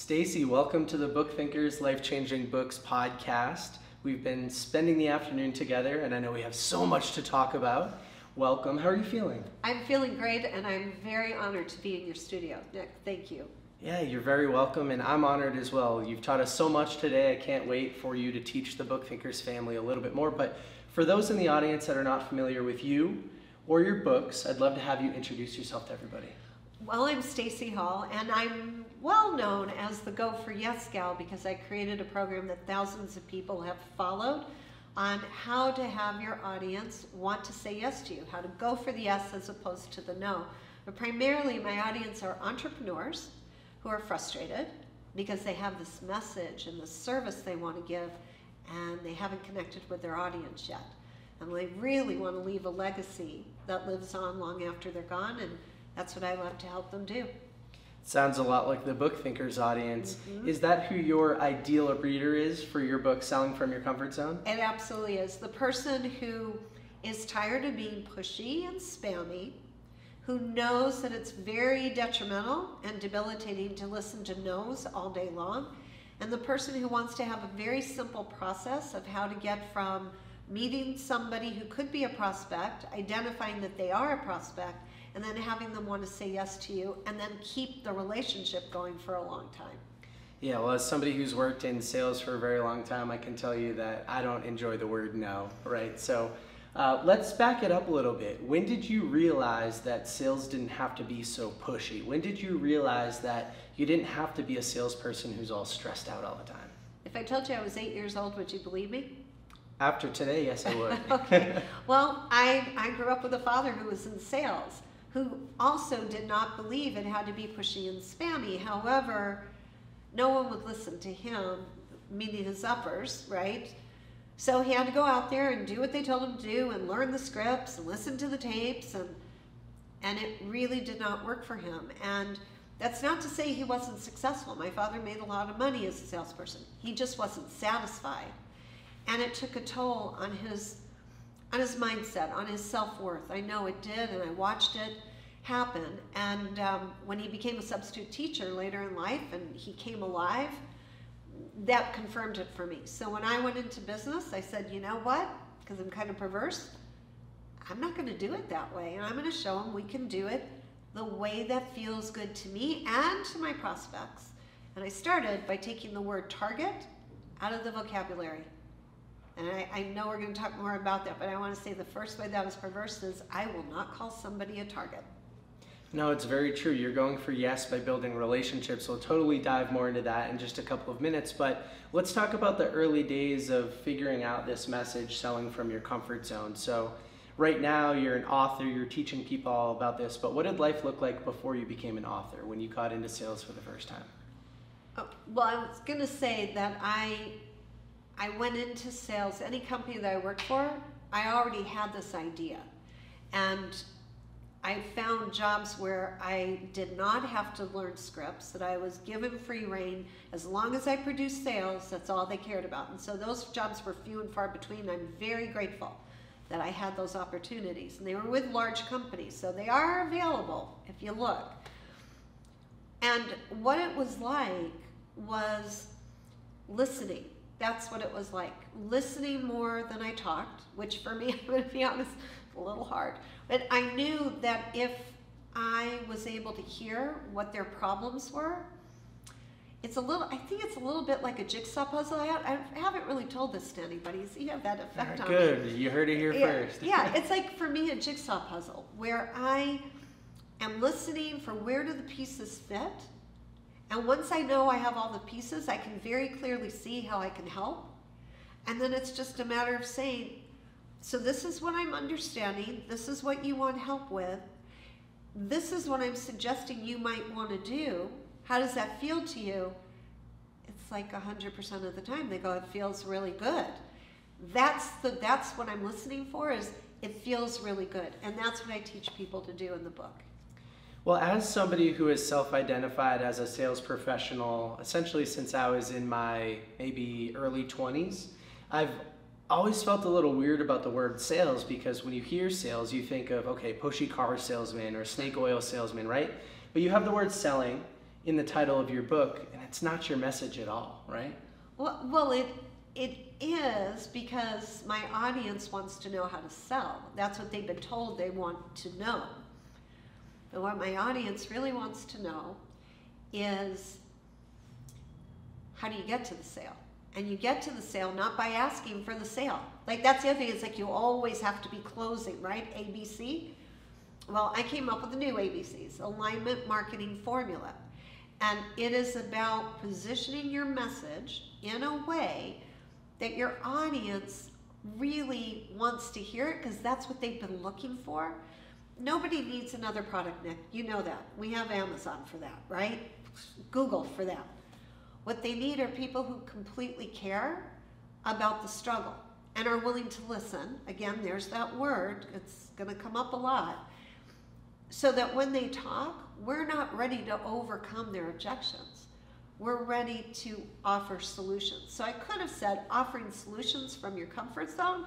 Stacey, welcome to the Book Thinkers Life-Changing Books podcast. We've been spending the afternoon together, and I know we have so much to talk about. Welcome. How are you feeling? I'm feeling great, and I'm very honored to be in your studio. Nick, thank you. Yeah, you're very welcome, and I'm honored as well. You've taught us so much today. I can't wait for you to teach the Book Thinkers family a little bit more. But for those in the audience that are not familiar with you or your books, I'd love to have you introduce yourself to everybody. Well, I'm Stacey Hall, and I'm well known as the Go for Yes gal because I created a program that thousands of people have followed on how to have your audience want to say yes to you, how to go for the yes as opposed to the no. But primarily my audience are entrepreneurs who are frustrated because they have this message and the service they want to give and they haven't connected with their audience yet. And they really want to leave a legacy that lives on long after they're gone, and that's what I love to help them do. Sounds a lot like the Book Thinkers audience. Mm-hmm. Is that who your ideal reader is for your book, Selling from Your Comfort Zone? It absolutely is. The person who is tired of being pushy and spammy, who knows that it's very detrimental and debilitating to listen to no's all day long, and the person who wants to have a very simple process of how to get from meeting somebody who could be a prospect, identifying that they are a prospect, and then having them want to say yes to you, and then keep the relationship going for a long time. Yeah, well, as somebody who's worked in sales for a very long time, I can tell you that I don't enjoy the word no, right? So let's back it up a little bit. When did you realize that sales didn't have to be so pushy? When did you realize that you didn't have to be a salesperson who's all stressed out all the time? If I told you I was 8 years old, would you believe me? After today, yes, I would. Okay. Well, I grew up with a father who was in sales, who also did not believe it had to be pushy and spammy. However, no one would listen to him, meaning his uppers, right? So he had to go out there and do what they told him to do and learn the scripts and listen to the tapes, and it really did not work for him. And that's not to say he wasn't successful. My father made a lot of money as a salesperson. He just wasn't satisfied. And it took a toll on his mindset, on his self-worth. I know it did, and I watched it happen. And when he became a substitute teacher later in life and he came alive, that confirmed it for me. So when I went into business, I said, you know what? Because I'm kind of perverse, I'm not going to do it that way. And I'm going to show him we can do it the way that feels good to me and to my prospects. And I started by taking the word target out of the vocabulary. And I know we're going to talk more about that, but I want to say the first way that was perverse is I will not call somebody a target. No, it's very true. You're going for yes by building relationships. We'll totally dive more into that in just a couple of minutes, but let's talk about the early days of figuring out this message, selling from your comfort zone. So right now you're an author, you're teaching people all about this, but what did life look like before you became an author, when you got into sales for the first time? Oh, well, I was going to say that I went into sales, any company that I worked for, I already had this idea. And I found jobs where I did not have to learn scripts, that I was given free rein. As long as I produced sales, that's all they cared about. And so those jobs were few and far between. I'm very grateful that I had those opportunities. And they were with large companies, so they are available if you look. And what it was like was listening. That's what it was like. Listening more than I talked, which for me, I'm going to be honest, a little hard. But I knew that if I was able to hear what their problems were, I think it's a little bit like a jigsaw puzzle. I haven't really told this to anybody, so you have that effect on me. Good, you heard it here first. Yeah, it's like for me a jigsaw puzzle where I am listening for where do the pieces fit. And once I know I have all the pieces, I can very clearly see how I can help. And then it's just a matter of saying, so this is what I'm understanding, this is what you want help with, this is what I'm suggesting you might want to do, how does that feel to you? It's like 100% of the time they go, it feels really good. That's what I'm listening for, is it feels really good. And that's what I teach people to do in the book. Well, as somebody who is self-identified as a sales professional, essentially since I was in my maybe early 20s, I've always felt a little weird about the word sales, because when you hear sales, you think of, okay, pushy car salesman or snake oil salesman, right? But you have the word selling, in the title of your book, and it's not your message at all, right? Well, it is, because my audience wants to know how to sell. That's what they've been told they want to know. But what my audience really wants to know is, how do you get to the sale? And you get to the sale not by asking for the sale. Like, that's the other thing, it's like you always have to be closing, right? ABC. Well, I came up with the new ABCs, alignment, marketing, formula. And it is about positioning your message in a way that your audience really wants to hear it, because that's what they've been looking for. Nobody needs another product, Nick. You know that. We have Amazon for that, right? Google for that. What they need are people who completely care about the struggle and are willing to listen. Again, there's that word. It's going to come up a lot. So that when they talk, we're not ready to overcome their objections. We're ready to offer solutions. So I could have said offering solutions from your comfort zone,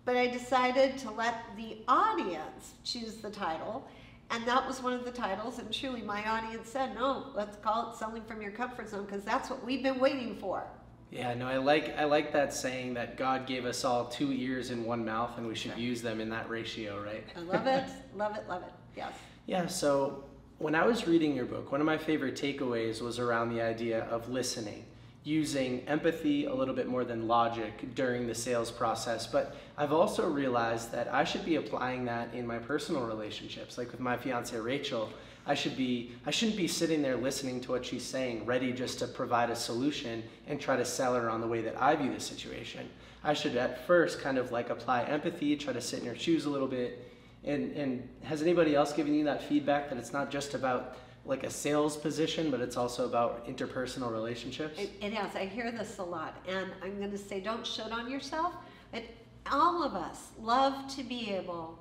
but I decided to let the audience choose the title, and that was one of the titles, and truly my audience said, no, let's call it Selling from Your Comfort Zone, because that's what we've been waiting for. Yeah, no, I like that saying that God gave us all 2 ears and 1 mouth, and we should use them in that ratio, right? I love it, love it, love it, yes. Yeah, so when I was reading your book, one of my favorite takeaways was around the idea of listening, using empathy a little bit more than logic during the sales process. But I've also realized that I should be applying that in my personal relationships. Like with my fiance Rachel, I shouldn't be sitting there listening to what she's saying, ready just to provide a solution and try to sell her on the way that I view the situation. I should at first kind of like apply empathy, try to sit in her shoes a little bit. And has anybody else given you that feedback, that it's not just about like a sales position, but it's also about interpersonal relationships? It has. I hear this a lot, and I'm going to say, don't shit on yourself. But all of us love to be able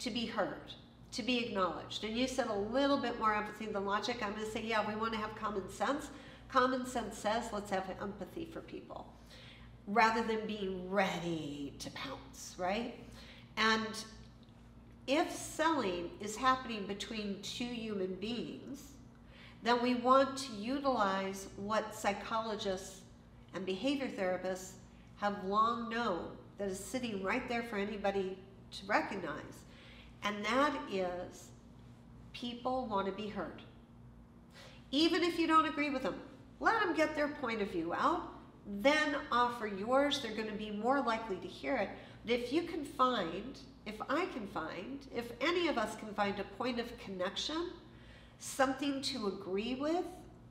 to be heard, to be acknowledged. And you said a little bit more empathy than logic. I'm going to say, yeah, we want to have common sense. Common sense says let's have empathy for people, rather than being ready to pounce, right? And if selling is happening between two human beings, then we want to utilize what psychologists and behavior therapists have long known, that is sitting right there for anybody to recognize. And that is, people want to be heard. Even if you don't agree with them, let them get their point of view out, then offer yours. They're going to be more likely to hear it. But if you can find, if I can find, if any of us can find a point of connection, something to agree with,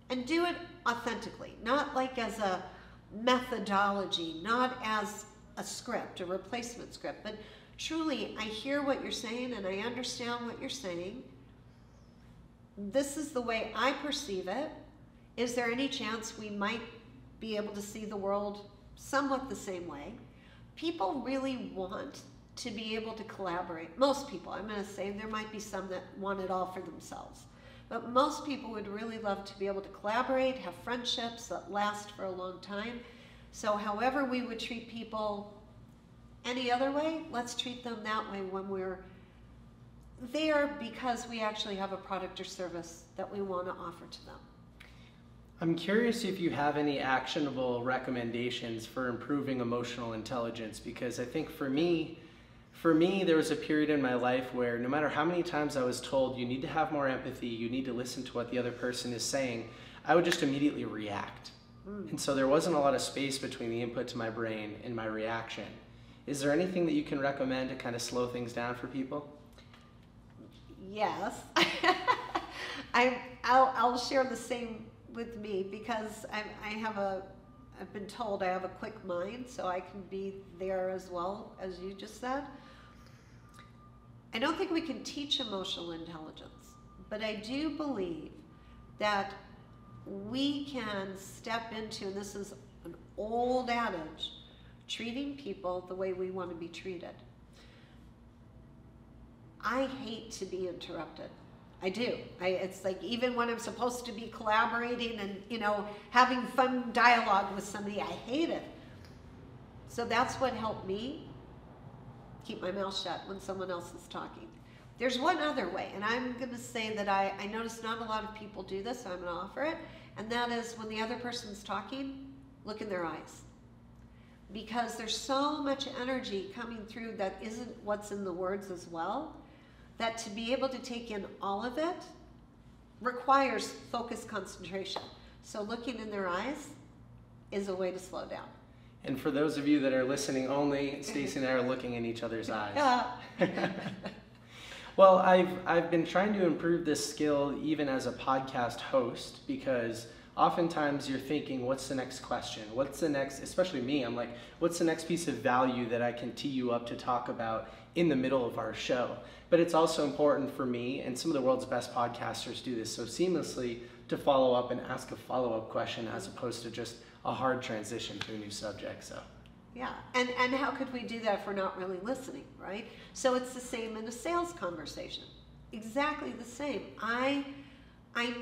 and do it authentically, not like as a methodology, not as a script, a replacement script, but truly, I hear what you're saying and I understand what you're saying. This is the way I perceive it. Is there any chance we might be able to see the world somewhat the same way? People really want to be able to collaborate. Most people, I'm going to say, there might be some that want it all for themselves. But most people would really love to be able to collaborate, have friendships that last for a long time. So however we would treat people any other way, let's treat them that way when we're there, because we actually have a product or service that we want to offer to them. I'm curious if you have any actionable recommendations for improving emotional intelligence, because I think for me, there was a period in my life where no matter how many times I was told you need to have more empathy, you need to listen to what the other person is saying, I would just immediately react. And so there wasn't a lot of space between the input to my brain and my reaction. Is there anything that you can recommend to kind of slow things down for people? Yes. I'll share the same with me, because I've been told I have a quick mind, so I can be there as well, as you just said. I don't think we can teach emotional intelligence, but I do believe that we can step into, and this is an old adage, treating people the way we want to be treated. I hate to be interrupted. I do. It's like, even when I'm supposed to be collaborating and, having fun dialogue with somebody, I hate it. So that's what helped me keep my mouth shut when someone else is talking. There's one other way, and I'm going to say that I notice not a lot of people do this, so I'm going to offer it, and that is when the other person's talking, look in their eyes. Because there's so much energy coming through that isn't what's in the words as well, that to be able to take in all of it requires focused concentration. So looking in their eyes is a way to slow down. And for those of you that are listening only, Stacey and I are looking in each other's eyes. Yeah. Well, I've been trying to improve this skill even as a podcast host, because oftentimes you're thinking, what's the next question? What's the next, especially me, I'm like, what's the next piece of value that I can tee you up to talk about in the middle of our show? But it's also important for me, and some of the world's best podcasters do this so seamlessly, to follow up and ask a follow-up question as opposed to just a hard transition to a new subject. So. Yeah, and how could we do that if we're not really listening, right? So it's the same in a sales conversation. Exactly the same. I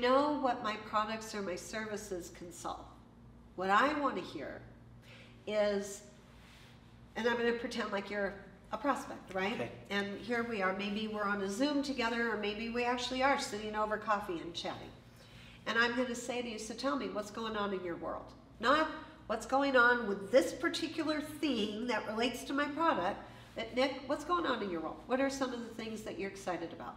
know what my products or my services can solve. What I want to hear is, and I'm going to pretend like you're a prospect, right? Okay. And here we are. Maybe we're on a Zoom together, or maybe we actually are sitting over coffee and chatting. And I'm going to say to you, so tell me, what's going on in your world? Not what's going on with this particular thing that relates to my product, but Nick, what's going on in your world? What are some of the things that you're excited about?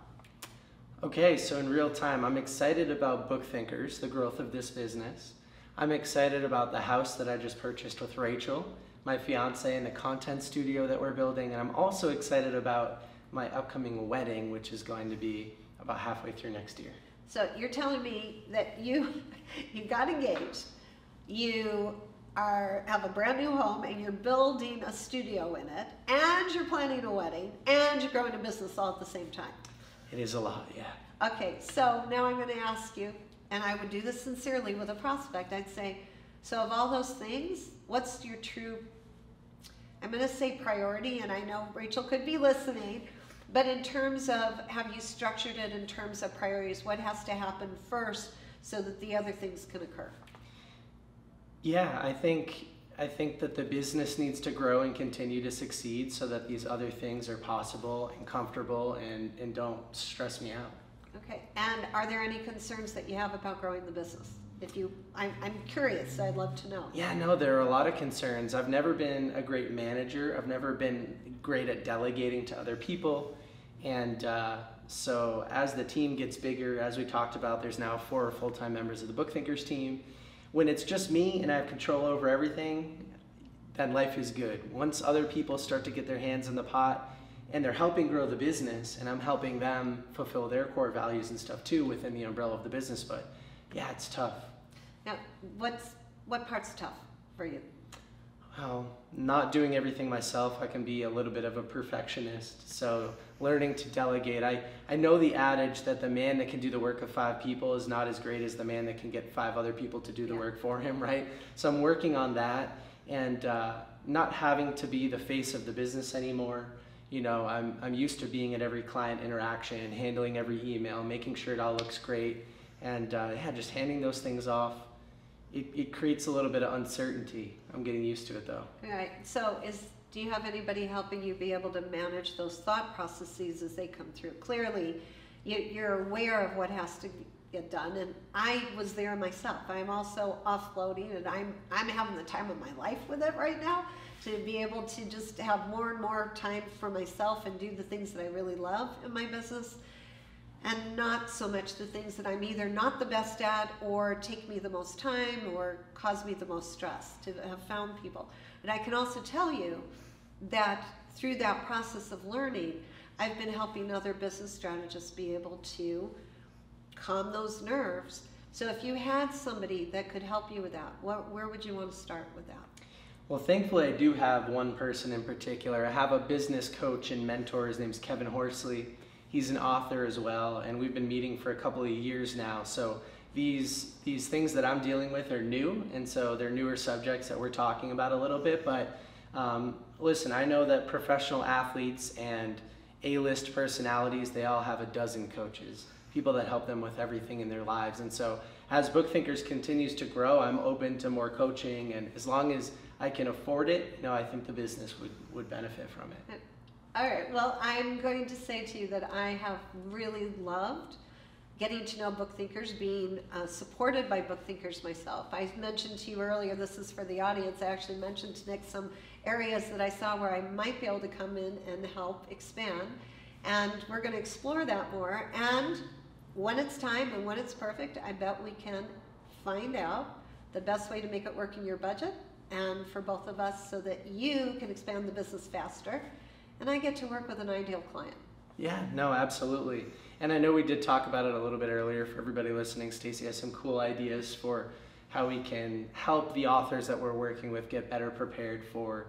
Okay, so in real time, I'm excited about Book Thinkers, the growth of this business. I'm excited about the house that I just purchased with Rachel, my fiance, and the content studio that we're building. And I'm also excited about my upcoming wedding, which is going to be about halfway through next year. So you're telling me that you got engaged, you have a brand new home, and you're building a studio in it, and you're planning a wedding, and you're growing a business all at the same time. It is a lot, yeah. Okay, so now I'm going to ask you, and I would do this sincerely with a prospect. I'd say, so of all those things, what's your true, I'm going to say priority, and I know Rachel could be listening, but in terms of, have you structured it in terms of priorities? What has to happen first so that the other things can occur? Yeah, I think that the business needs to grow and continue to succeed so that these other things are possible and comfortable and don't stress me out. Okay, and are there any concerns that you have about growing the business? I'm curious, I'd love to know. Yeah, no, there are a lot of concerns. I've never been a great manager. I've never been great at delegating to other people. And so as the team gets bigger, as we talked about, there's now 4 full-time members of the Book Thinkers team. When it's just me and I have control over everything, then life is good. Once other people start to get their hands in the pot and they're helping grow the business, and I'm helping them fulfill their core values and stuff too within the umbrella of the business, but yeah, it's tough. Now, what part's tough for you? Well, not doing everything myself. I can be a little bit of a perfectionist. So learning to delegate. I know the adage that the man that can do the work of 5 people is not as great as the man that can get 5 other people to do the work for him, right? So I'm working on that, and not having to be the face of the business anymore. You know, I'm used to being at every client interaction, handling every email, making sure it all looks great, and yeah, just handing those things off. It creates a little bit of uncertainty. I'm getting used to it though. All right, so do you have anybody helping you be able to manage those thought processes as they come through? Clearly, you're aware of what has to get done, and I was there myself. I'm also offloading, and I'm having the time of my life with it right now, to be able to just have more and more time for myself and do the things that I really love in my business, and not so much the things that I'm either not the best at or take me the most time or cause me the most stress to have found people. But I can also tell you that through that process of learning, I've been helping other business strategists be able to calm those nerves. So if you had somebody that could help you with that, where would you want to start with that? Well, thankfully I do have one person in particular. I have a business coach and mentor. His name's Kevin Horsley. He's an author as well, and we've been meeting for a couple of years now. So these things that I'm dealing with are new, and so they're newer subjects that we're talking about a little bit. But listen, I know that professional athletes and A-list personalities, they all have a dozen coaches, people that help them with everything in their lives. And so as Book Thinkers continues to grow, I'm open to more coaching, and as long as I can afford it, I think the business would benefit from it. All right, well, I'm going to say to you that I have really loved getting to know book thinkers, being supported by book thinkers myself. I mentioned to you earlier, this is for the audience, I actually mentioned to Nick some areas that I saw where I might be able to come in and help expand. And we're going to explore that more. And when it's time and when it's perfect, I bet we can find out the best way to make it work in your budget and for both of us so that you can expand the business faster. And I get to work with an ideal client. Yeah, no, absolutely. And I know we did talk about it a little bit earlier. For everybody listening, Stacey has some cool ideas for how we can help the authors that we're working with get better prepared for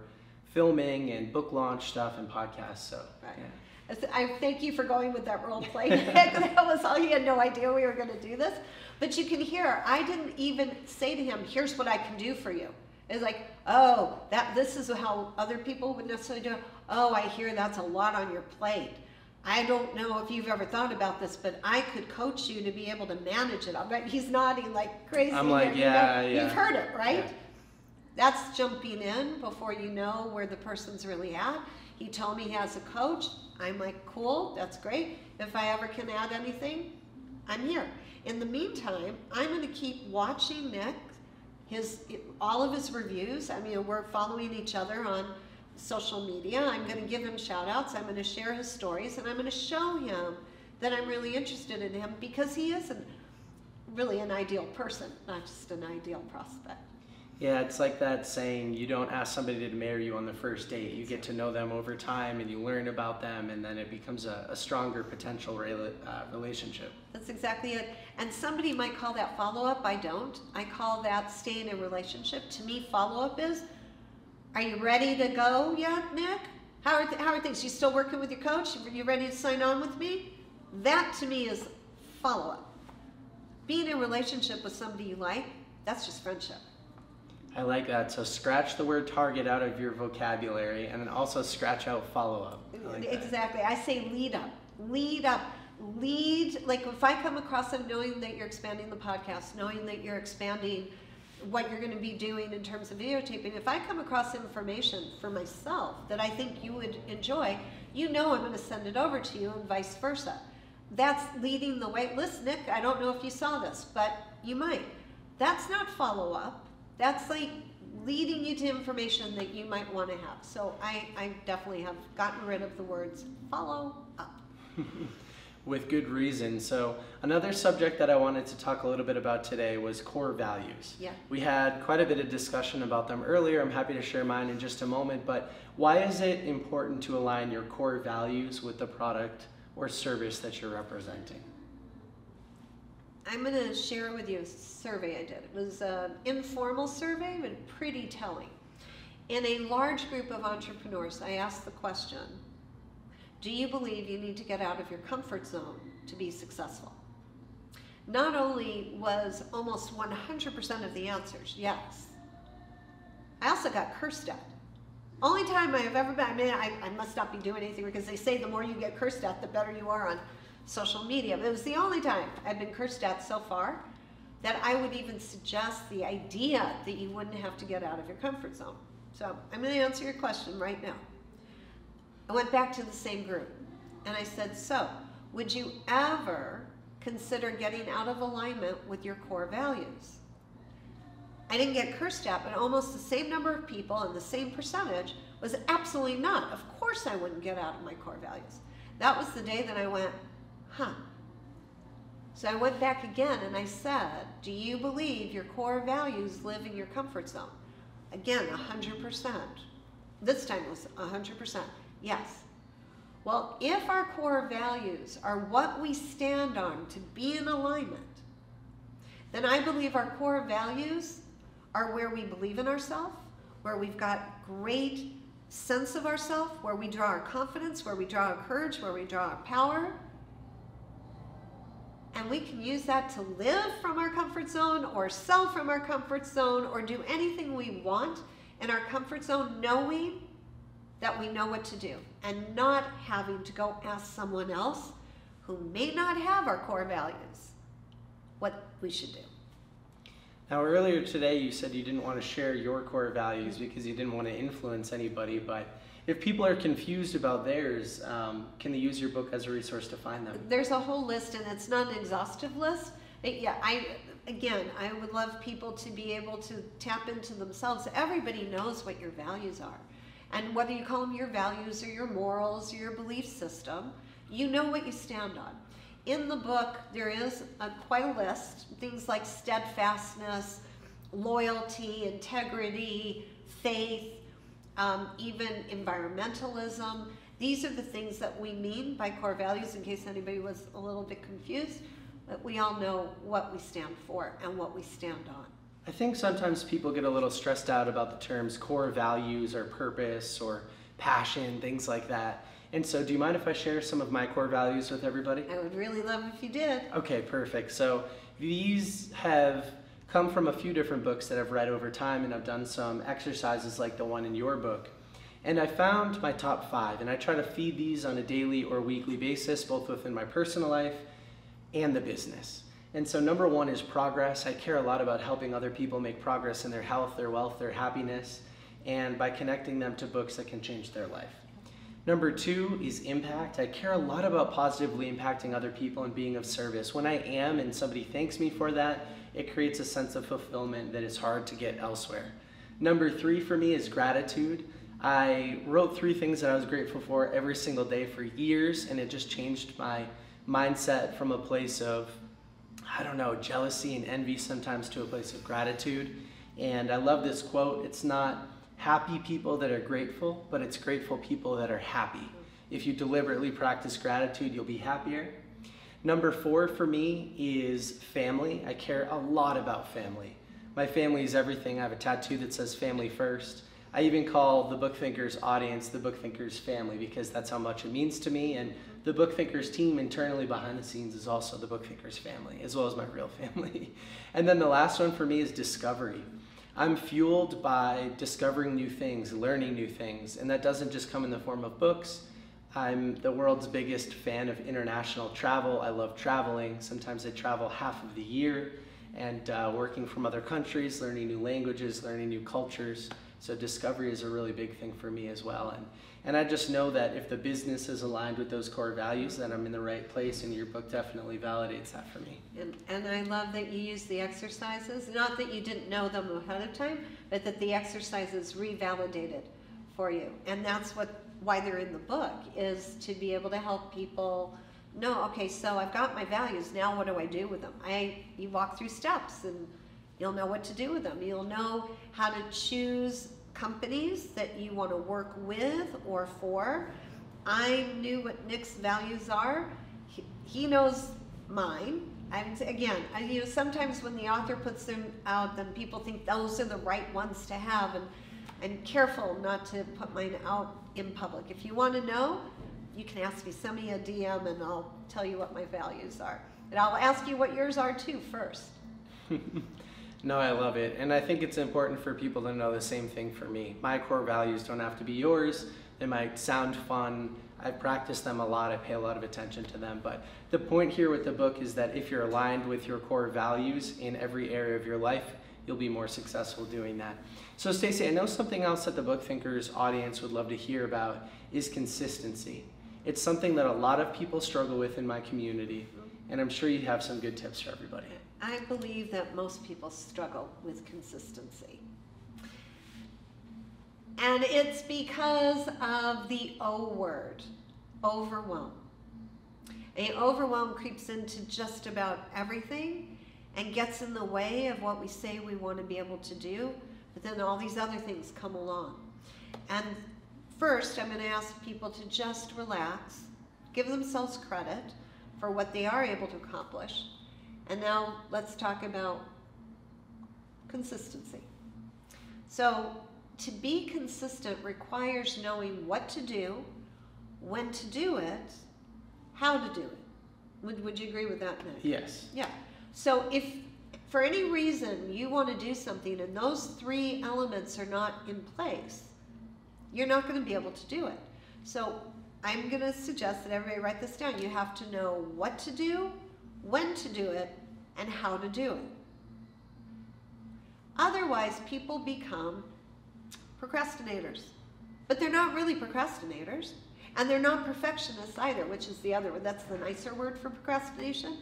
filming and book launch stuff and podcasts. So, right. Yeah. I thank you for going with that role play. That was all. He had no idea we were going to do this. But you can hear, I didn't even say to him, here's what I can do for you. It's like, oh, this is how other people would necessarily do it. Oh, I hear that's a lot on your plate. I don't know if you've ever thought about this, but I could coach you to be able to manage it. He's nodding like crazy. I'm like, yeah. You've heard it, right? Yeah. That's jumping in before you know where the person's really at. He told me he has a coach. I'm like, cool, that's great. If I ever can add anything, I'm here. In the meantime, I'm going to keep watching Nick, all of his reviews. I mean, we're following each other on social media. I'm going to give him shout outs. I'm going to share his stories, and I'm going to show him that I'm really interested in him because he is really an ideal person, not just an ideal prospect. Yeah, it's like that saying, you don't ask somebody to marry you on the first date. You get to know them over time and you learn about them, and then it becomes a stronger potential relationship. That's exactly it. And somebody might call that follow-up. I don't. I call that staying in a relationship. To me, follow-up is, are you ready to go yet, Nick? How are things? You still working with your coach? You ready to sign on with me? That to me is follow-up. Being in a relationship with somebody you like, that's just friendship. I like that. So scratch the word target out of your vocabulary, and then also scratch out follow-up. Exactly. I say lead up. Lead up. Lead, like if I come across them knowing that you're expanding the podcast, knowing that you're expanding what you're going to be doing in terms of videotaping, if I come across information for myself that I think you would enjoy, you know I'm going to send it over to you and vice versa. That's leading the way. Listen, Nick, I don't know if you saw this, but you might. That's not follow-up. That's like leading you to information that you might want to have. So I definitely have gotten rid of the words follow up. With good reason. So another subject that I wanted to talk a little bit about today was core values. Yeah. We had quite a bit of discussion about them earlier. I'm happy to share mine in just a moment, but why is it important to align your core values with the product or service that you're representing? I'm going to share with you a survey I did. It was an informal survey, but pretty telling. In a large group of entrepreneurs, I asked the question, do you believe you need to get out of your comfort zone to be successful? Not only was almost 100% of the answers yes, I also got cursed at. Only time I have ever been, I must not be doing anything because they say the more you get cursed at, the better you are on social media. But it was the only time I've been cursed at so far that I would even suggest the idea that you wouldn't have to get out of your comfort zone. So I'm going to answer your question right now. I went back to the same group and I said, so would you ever consider getting out of alignment with your core values? I didn't get cursed at, but almost the same number of people and the same percentage was absolutely not. Of course I wouldn't get out of my core values. That was the day that I went, huh. So I went back again and I said, do you believe your core values live in your comfort zone? Again, 100%. This time it was 100%. Yes. Well, if our core values are what we stand on to be in alignment, then I believe our core values are where we believe in ourselves, where we've got great sense of ourselves, where we draw our confidence, where we draw our courage, where we draw our power. And we can use that to live from our comfort zone or sell from our comfort zone or do anything we want in our comfort zone, knowing that we know what to do and not having to go ask someone else who may not have our core values what we should do. Now earlier today you said you didn't want to share your core values because you didn't want to influence anybody, but if people are confused about theirs, can they use your book as a resource to find them? There's a whole list, and it's not an exhaustive list. I would love people to be able to tap into themselves. Everybody knows what your values are. And whether you call them your values or your morals or your belief system, you know what you stand on. In the book, there is quite a list, things like steadfastness, loyalty, integrity, faith, even environmentalism. These are the things that we mean by core values, in case anybody was a little bit confused. But we all know what we stand for and what we stand on. I think sometimes people get a little stressed out about the terms core values or purpose or passion, things like that. And so do you mind if I share some of my core values with everybody? I would really love if you did. Okay, perfect. So these have come from a few different books that I've read over time, and I've done some exercises like the one in your book. And I found my top 5, and I try to feed these on a daily or weekly basis, both within my personal life and the business. And so number 1 is progress. I care a lot about helping other people make progress in their health, their wealth, their happiness, and by connecting them to books that can change their life. Number 2 is impact. I care a lot about positively impacting other people and being of service. When I am and somebody thanks me for that, it creates a sense of fulfillment that is hard to get elsewhere. Number 3 for me is gratitude. I wrote 3 things that I was grateful for every single day for years, and it just changed my mindset from a place of, jealousy and envy sometimes to a place of gratitude. And I love this quote. It's not happy people that are grateful, but it's grateful people that are happy. If you deliberately practice gratitude, you'll be happier. Number 4 for me is family. I care a lot about family. My family is everything. I have a tattoo that says family first. I even call the Book Thinkers audience the Book Thinkers family because that's how much it means to me. And the Book Thinkers team internally behind the scenes is also the Book Thinkers family, as well as my real family. And then the last one for me is discovery. I'm fueled by discovering new things, learning new things, and that doesn't just come in the form of books. I'm the world's biggest fan of international travel. I love traveling. Sometimes I travel half of the year and working from other countries, learning new languages, learning new cultures. So discovery is a really big thing for me as well. And I just know that if the business is aligned with those core values, then I'm in the right place, and your book definitely validates that for me. And I love that you use the exercises, not that you didn't know them ahead of time, but that the exercises revalidated for you. And that's why they're in the book, is to be able to help people know, okay, so I've got my values, now what do I do with them? You walk through steps and you'll know what to do with them. You'll know how to choose companies that you want to work with or for. I knew what Nick's values are. He knows mine. Sometimes when the author puts them out, then people think those are the right ones to have, and careful not to put mine out in public. If you want to know, you can ask me, send me a DM, and I'll tell you what my values are. And I'll ask you what yours are too first. No, I love it. And I think it's important for people to know the same thing for me. My core values don't have to be yours. They might sound fun. I practice them a lot. I pay a lot of attention to them. But the point here with the book is that if you're aligned with your core values in every area of your life, you'll be more successful doing that. So Stacey, I know something else that the Book Thinkers audience would love to hear about is consistency. It's something that a lot of people struggle with in my community, and I'm sure you have some good tips for everybody. I believe that most people struggle with consistency. And it's because of the O word, overwhelm. And overwhelm creeps into just about everything and gets in the way of what we say we want to be able to do, but then all these other things come along. And first, I'm going to ask people to just relax, give themselves credit for what they are able to accomplish. And now let's talk about consistency. So to be consistent requires knowing what to do, when to do it, how to do it. Would you agree with that, Nick? Yes. Yeah. So if for any reason you want to do something and those 3 elements are not in place, you're not going to be able to do it. So I'm going to suggest that everybody write this down. You have to know what to do, when to do it, and how to do it. Otherwise, people become procrastinators. but they're not really procrastinators. And they're not perfectionists either, which is the other one. That's the nicer word for procrastination.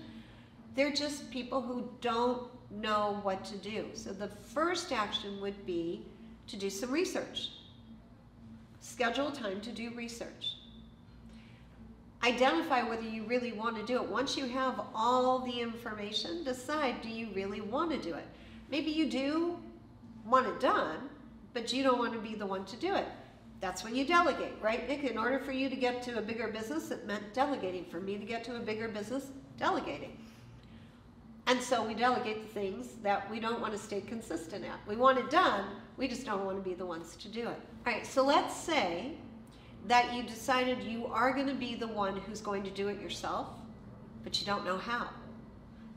They're just people who don't know what to do. So the first action would be to do some research. Schedule time to do research. Identify whether you really want to do it. Once you have all the information, decide, do you really want to do it? Maybe you do want it done, but you don't want to be the one to do it. That's when you delegate, right, Nick? In order for you to get to a bigger business, it meant delegating. For me to get to a bigger business, delegating. And so we delegate the things that we don't want to stay consistent at. We want it done, we just don't want to be the ones to do it. All right, so let's say that you decided you are going to be the one who's going to do it yourself, but you don't know how.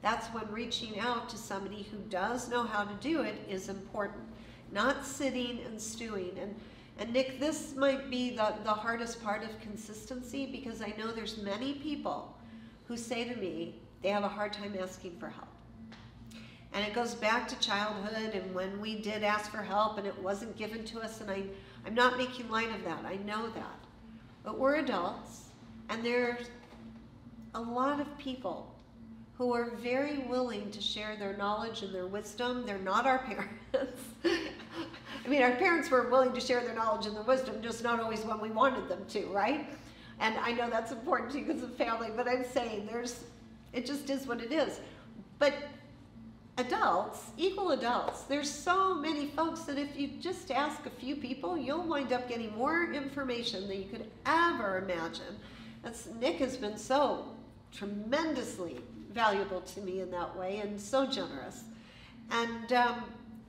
That's when reaching out to somebody who does know how to do it is important. Not sitting and stewing. And Nick, this might be the hardest part of consistency, because I know there's many people who say to me they have a hard time asking for help. And it goes back to childhood and when we did ask for help and it wasn't given to us, and I'm not making light of that, I know that. But we're adults, and there's a lot of people who are very willing to share their knowledge and their wisdom. They're not our parents. I mean, our parents were willing to share their knowledge and their wisdom, just not always when we wanted them to, right? And I know that's important to you because of family, but I'm saying it just is what it is. But adults, equal adults, there's so many folks that if you just ask a few people, you'll wind up getting more information than you could ever imagine. Nick has been so tremendously valuable to me in that way, and so generous. And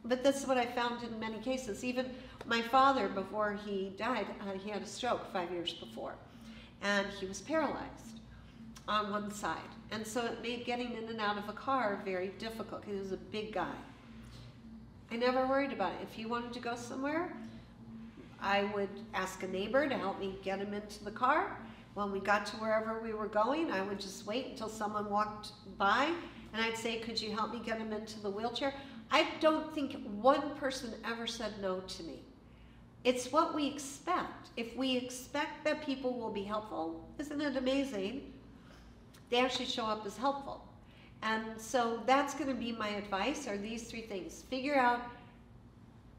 but that's what I found in many cases. Even my father, before he died, he had a stroke 5 years before, and he was paralyzed on one side. And so it made getting in and out of a car very difficult, because he was a big guy. I never worried about it. If he wanted to go somewhere, I would ask a neighbor to help me get him into the car. When we got to wherever we were going, I would just wait until someone walked by, and I'd say, could you help me get him into the wheelchair? I don't think one person ever said no to me. It's what we expect. If we expect that people will be helpful, isn't it amazing? They actually show up as helpful. And so that's going to be my advice, are these three things. Figure out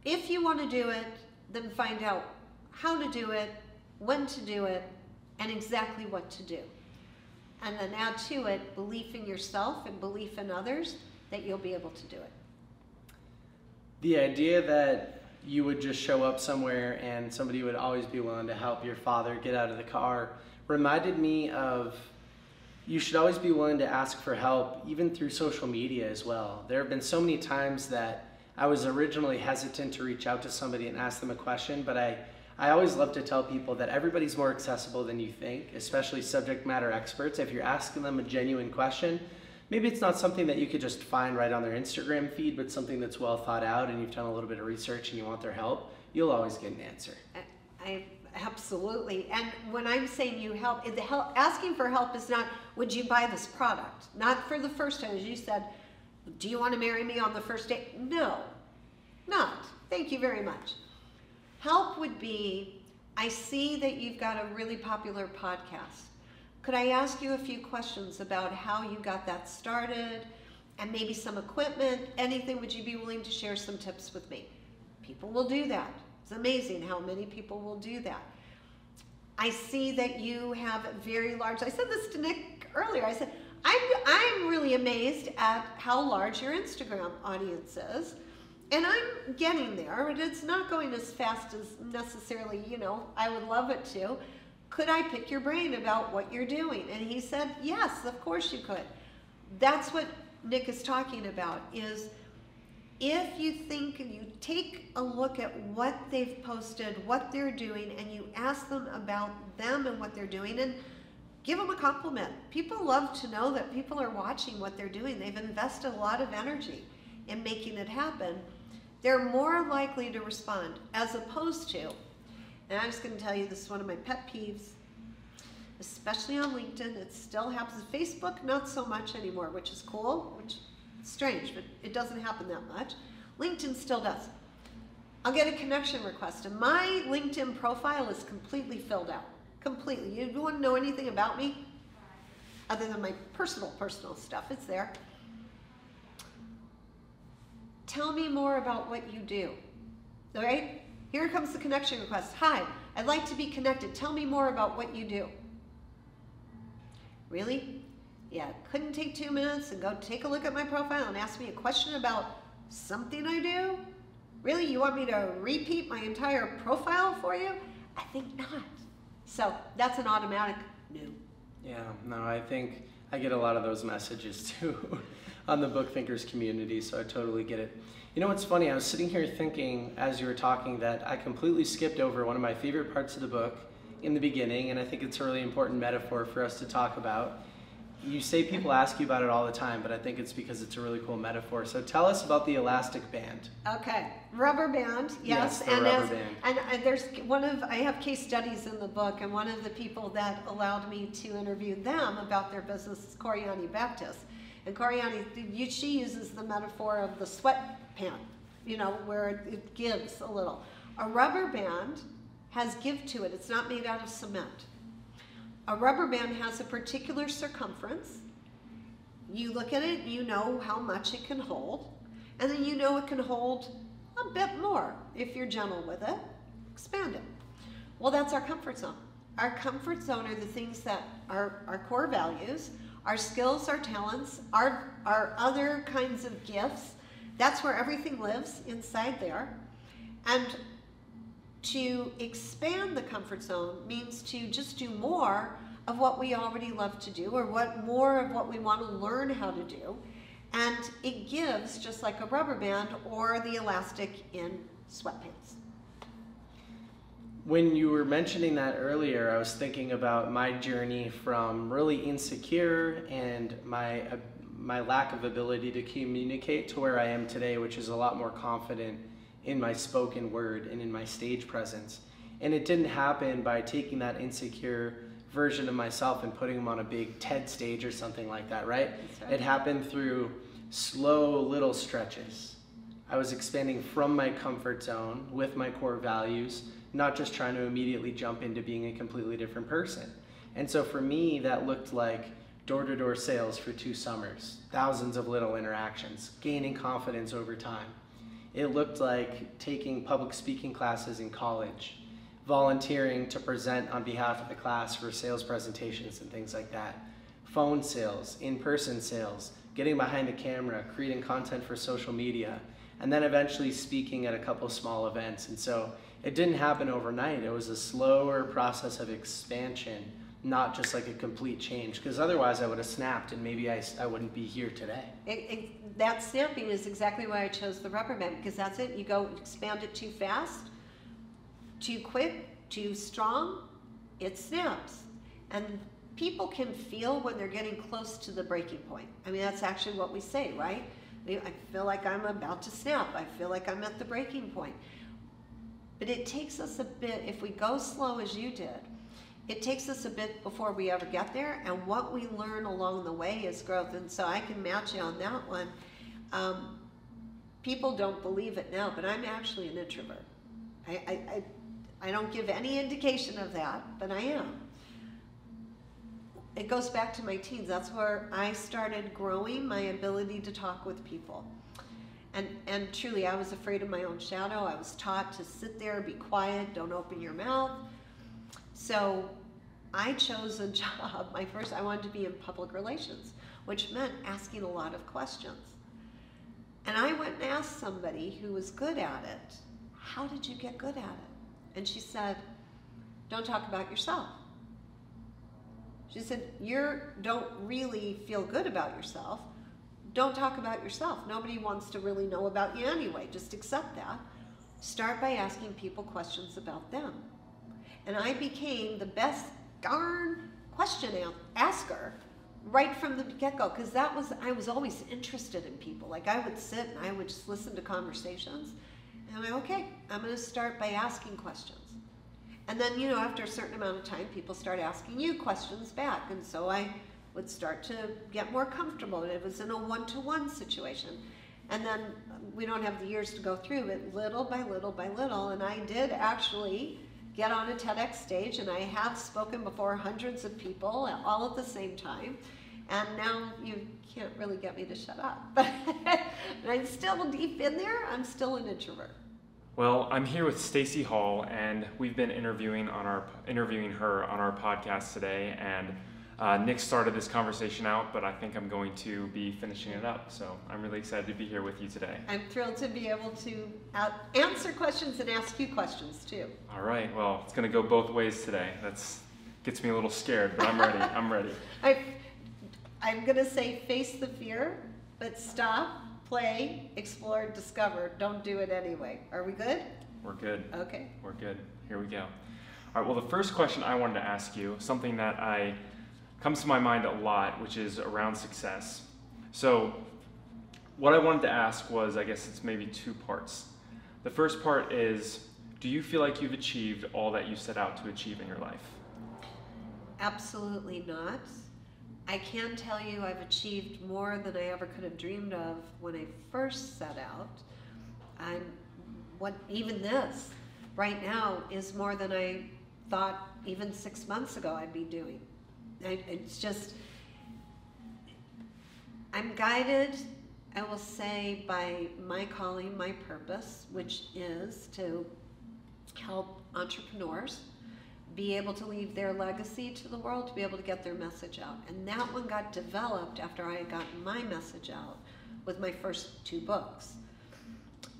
if you want to do it, then find out how to do it, when to do it, and exactly what to do. And then add to it belief in yourself and belief in others that you'll be able to do it. The idea that you would just show up somewhere and somebody would always be willing to help your father get out of the car reminded me of, you should always be willing to ask for help, even through social media as well. There have been so many times that I was originally hesitant to reach out to somebody and ask them a question, but I always love to tell people that everybody's more accessible than you think, especially subject matter experts. If you're asking them a genuine question, maybe it's not something that you could just find right on their Instagram feed, but something that's well thought out and you've done a little bit of research and you want their help, you'll always get an answer. Absolutely. And when I'm saying you help, asking for help is not, would you buy this product? Not for the first time, as you said, do you want to marry me on the first date? No, not. Thank you very much. Help would be, I see that you've got a really popular podcast. Could I ask you a few questions about how you got that started and maybe some equipment, anything? Would you be willing to share some tips with me? People will do that. It's amazing how many people will do that. I see that you have very large, I said this to Nick earlier, I said, I'm really amazed at how large your Instagram audience is. And I'm getting there, but it's not going as fast as necessarily, I would love it to. Could I pick your brain about what you're doing? And he said, yes, of course you could. That's what Nick is talking about, is if you think and you take a look at what they've posted, what they're doing, and you ask them about them and what they're doing, and give them a compliment. People love to know that people are watching what they're doing. They've invested a lot of energy in making it happen. They're more likely to respond, as opposed to, and I'm just going to tell you, this is one of my pet peeves, especially on LinkedIn. It still happens. Facebook, not so much anymore, which is cool, which is strange, but it doesn't happen that much. LinkedIn still does. I'll get a connection request, and my LinkedIn profile is completely filled out. Completely. You want to know anything about me? Other than my personal stuff, it's there. Tell me more about what you do. All right? Here comes the connection request. Hi, I'd like to be connected. Tell me more about what you do. Really? Yeah, couldn't take 2 minutes and go take a look at my profile and ask me a question about something I do? Really? You want me to repeat my entire profile for you? I think not. So that's an automatic no. Yeah, no, I think I get a lot of those messages too on the Book Thinkers community, so I totally get it. You know what's funny? I was sitting here thinking as you were talking that I completely skipped over one of my favorite parts of the book in the beginning, and I think it's a really important metaphor for us to talk about. You say people ask you about it all the time, but I think it's because it's a really cool metaphor. So tell us about the elastic band. Okay, rubber band, yes. The rubber band. And there's I have case studies in the book, and one of the people that allowed me to interview them about their business is Coriani Baptist. And Coriani, she uses the metaphor of the sweatpant, where it gives a little. A rubber band has give to it. It's not made out of cement. A rubber band has a particular circumference. You look at it, you know how much it can hold, and then you know it can hold a bit more. If you're gentle with it, expand it. Well, that's our comfort zone. Our comfort zone are the things that are our core values, our skills, our talents, our other kinds of gifts. That's where everything lives, inside there. And to expand the comfort zone means to just do more of what we already love to do, or more of what we want to learn how to do. And it gives just like a rubber band or the elastic in sweatpants. When you were mentioning that earlier, I was thinking about my journey from really insecure and my lack of ability to communicate to where I am today, which is a lot more confident in my spoken word and in my stage presence. And it didn't happen by taking that insecure version of myself and putting them on a big TED stage or something like that, right? That's right. It happened through slow little stretches. I was expanding from my comfort zone with my core values, not just trying to immediately jump into being a completely different person. And so for me, that looked like door-to-door sales for 2 summers, thousands of little interactions, gaining confidence over time. It looked like taking public speaking classes in college, volunteering to present on behalf of the class for sales presentations and things like that, phone sales, in-person sales, getting behind the camera, creating content for social media, and then eventually speaking at a couple small events. And so it didn't happen overnight. It was a slower process of expansion, not just like a complete change, because otherwise I would have snapped and maybe I wouldn't be here today. That snapping is exactly why I chose the rubber band, because that's it. You go expand it too fast, too quick, too strong, it snaps. And people can feel when they're getting close to the breaking point. I mean, that's actually what we say, right? I feel like I'm about to snap. I feel like I'm at the breaking point. But it takes us a bit, if we go slow as you did, it takes us a bit before we ever get there, and what we learn along the way is growth. And so I can match you on that one. People don't believe it now, but I'm actually an introvert. I don't give any indication of that, but I am. It goes back to my teens. That's where I started growing my ability to talk with people. And truly, I was afraid of my own shadow. I was taught to sit there, be quiet, don't open your mouth. So I chose a job. I wanted to be in public relations, which meant asking a lot of questions. And I went and asked somebody who was good at it, how did you get good at it? And she said, don't talk about yourself. She said, you don't really feel good about yourself. Don't talk about yourself. Nobody wants to really know about you anyway. Just accept that. Start by asking people questions about them. And I became the best darn question asker right from the get-go, because I was always interested in people. Like, I would sit and I would just listen to conversations, and I'm like, okay, I'm going to start by asking questions. And then, after a certain amount of time, people start asking you questions back, and so I would start to get more comfortable. It was in a one-to-one situation. And then we don't have the years to go through it, little by little by little. And I did actually get on a TEDx stage, and I have spoken before hundreds of people all at the same time. And now you can't really get me to shut up. But I'm still deep in there. I'm still an introvert. Well, I'm here with Stacey Hall, and we've been interviewing her on our podcast today. And Nick started this conversation out, but I think I'm going to be finishing it up. So I'm really excited to be here with you today. I'm thrilled to be able to answer questions and ask you questions too. All right. Well, it's going to go both ways today. That's gets me a little scared, but I'm ready. I'm ready. I'm going to say face the fear, but stop, play, explore, discover. Don't do it anyway. Are we good? We're good. Okay. We're good. Here we go. All right. Well, the first question I wanted to ask you, something that comes to my mind a lot, which is around success. So what I wanted to ask was, I guess it's maybe two parts. The first part is, do you feel like you've achieved all that you set out to achieve in your life? Absolutely not. I can tell you I've achieved more than I ever could have dreamed of when I first set out. Even this right now is more than I thought even 6 months ago I'd be doing. It's just, I'm guided, I will say, by my calling, my purpose, which is to help entrepreneurs be able to leave their legacy to the world, to be able to get their message out. And that one got developed after I had gotten my message out with my first 2 books.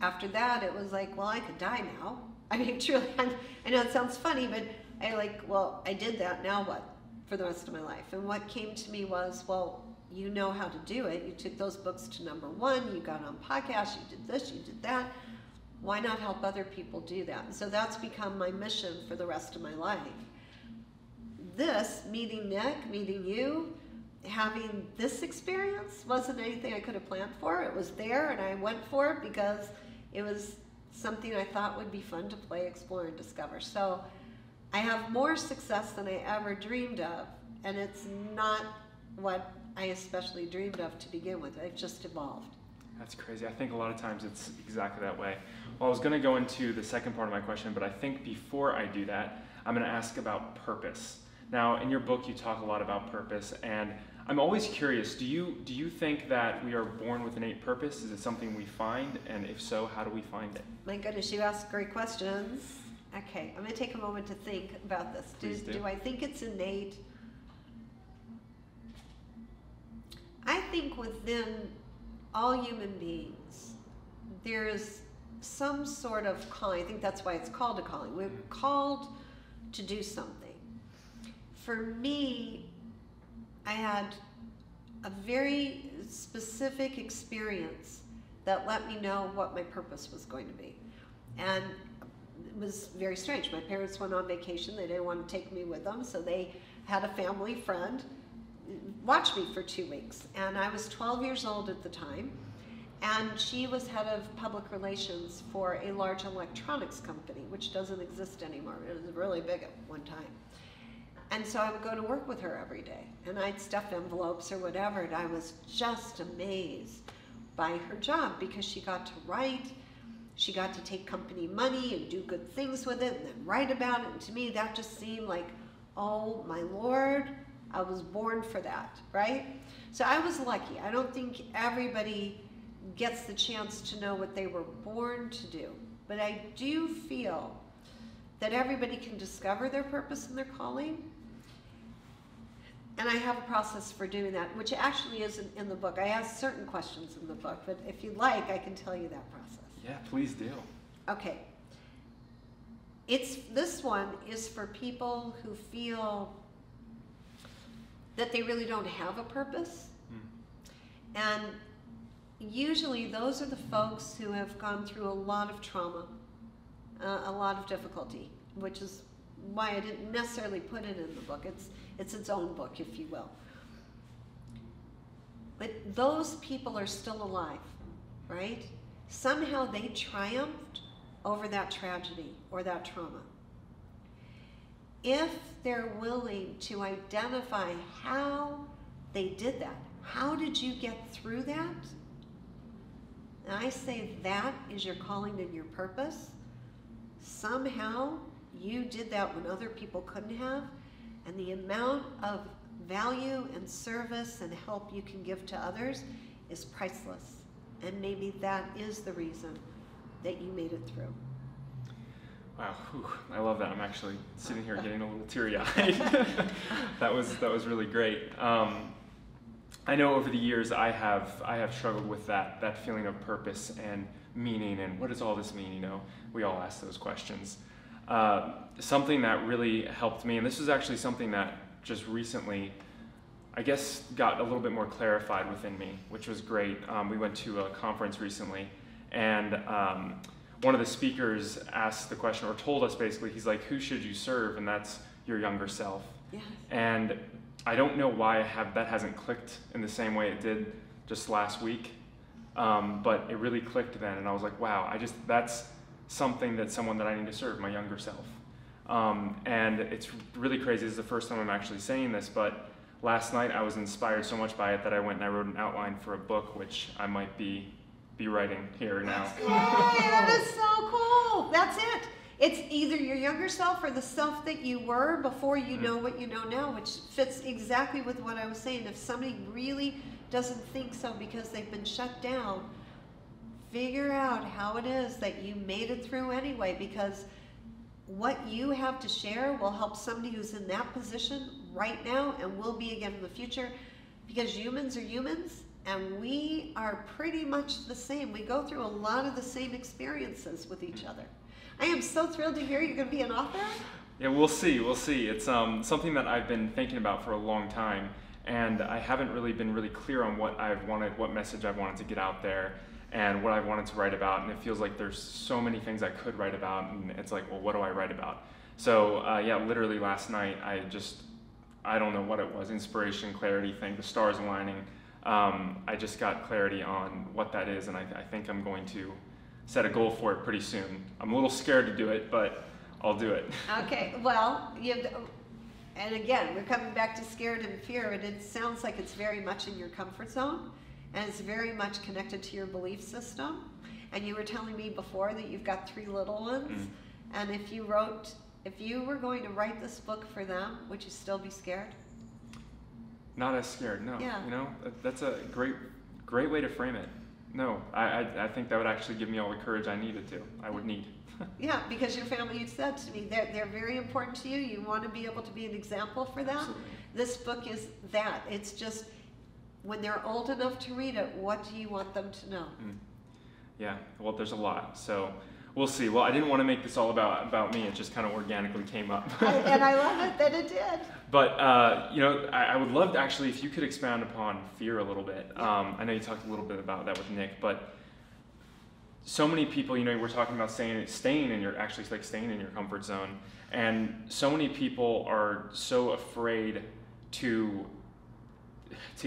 After that, it was like, well, I could die now. I mean, truly, I know it sounds funny, but I did that, now what? For the rest of my life. And what came to me was, well, you know how to do it. You took those books to #1, you got on podcasts, you did this, you did that. Why not help other people do that? And so that's become my mission for the rest of my life. This, meeting Nick, meeting you, having this experience wasn't anything I could have planned for. It was there, and I went for it because it was something I thought would be fun to play, explore, and discover. So I have more success than I ever dreamed of, and it's not what I especially dreamed of to begin with. I've just evolved. That's crazy. I think a lot of times it's exactly that way. Well, I was going to go into the second part of my question, but I think before I do that, I'm going to ask about purpose. Now, in your book, you talk a lot about purpose, and I'm always curious, do you think that we are born with innate purpose? Is it something we find? And if so, how do we find it? My goodness, you ask great questions. Okay, I'm going to take a moment to think about this. Do I think it's innate? I think within all human beings, there is some sort of calling. I think that's why it's called a calling. We're called to do something. For me, I had a very specific experience that let me know what my purpose was going to be. And it was very strange. My parents went on vacation. They didn't want to take me with them, so they had a family friend watch me for 2 weeks. And I was 12 years old at the time, and she was head of public relations for a large electronics company, which doesn't exist anymore. It was really big at one time. And so I would go to work with her every day, and I'd stuff envelopes or whatever, and I was just amazed by her job because she got to write, she got to take company money and do good things with it and then write about it. And to me, that just seemed like, oh my Lord, I was born for that, right? So I was lucky. I don't think everybody gets the chance to know what they were born to do. But I do feel that everybody can discover their purpose and their calling. And I have a process for doing that, which actually isn't in the book. I ask certain questions in the book, but if you'd like, I can tell you that process. Yeah, please do. Okay. This one is for people who feel that they really don't have a purpose. And usually those are the folks who have gone through a lot of trauma, a lot of difficulty, which is why I didn't necessarily put it in the book. It's its own book, if you will. But those people are still alive, right? Somehow they triumphed over that tragedy or that trauma. If they're willing to identify how they did that, how did you get through that? and I say that is your calling and your purpose, somehow you did that when other people couldn't have, and the amount of value and service and help you can give to others is priceless. And maybe that is the reason that you made it through. Wow, whew, I love that. I'm actually sitting here getting a little teary-eyed. That was really great. I know over the years I have struggled with that feeling of purpose and meaning, and what does all this mean? You know, we all ask those questions. Something that really helped me, and this was actually something that just recently, I guess, got a little bit more clarified within me, which was great. We went to a conference recently, and one of the speakers asked the question, or told us basically, he's like, who should you serve? And that's your younger self. Yes. And I don't know why that hasn't clicked in the same way it did just last week, but it really clicked then, and I was like, wow, that's something that someone that I need to serve, my younger self. And it's really crazy. This is the first time I'm actually saying this, but last night I was inspired so much by it that I went and I wrote an outline for a book, which I might be writing here now. Yay, that is so cool. That's it. It's either your younger self or the self that you were before you know what you know now, which fits exactly with what I was saying. If somebody really doesn't think so because they've been shut down, figure out how it is that you made it through anyway, because what you have to share will help somebody who's in that position right now and will be again in the future, because humans are humans and we are pretty much the same. We go through a lot of the same experiences with each other. I am so thrilled to hear you're going to be an author. Yeah, we'll see. It's something that I've been thinking about for a long time, and I haven't really been really clear on what message I wanted to get out there, and what I wanted to write about. And it feels like there's so many things I could write about, and it's like, well, what do I write about? So yeah, literally last night, I don't know what it was, inspiration, clarity thing, the stars aligning. I just got clarity on what that is, and I think I'm going to set a goal for it pretty soon. I'm a little scared to do it, but I'll do it. Okay, well, and again, we're coming back to scared and fear, and it sounds like it's very much in your comfort zone, and it's very much connected to your belief system. And you were telling me before that you've got 3 little ones, and if you were going to write this book for them, would you still be scared? Not as scared, no. Yeah. You know, that's a great way to frame it. No, I think that would actually give me all the courage I needed to. I would need. Yeah, because your family, you said to me, they're very important to you. You want to be able to be an example for them. Absolutely. This book is that. It's just, when they're old enough to read it, what do you want them to know? Yeah, well, there's a lot. So we'll see. Well, I didn't want to make this all about me. It just kind of organically came up. And I love it that it did. But, you know, I would love to actually, if you could expound upon fear a little bit. I know you talked a little bit about that with Nick, but so many people, you know, we're talking about staying in your comfort zone. And so many people are so afraid to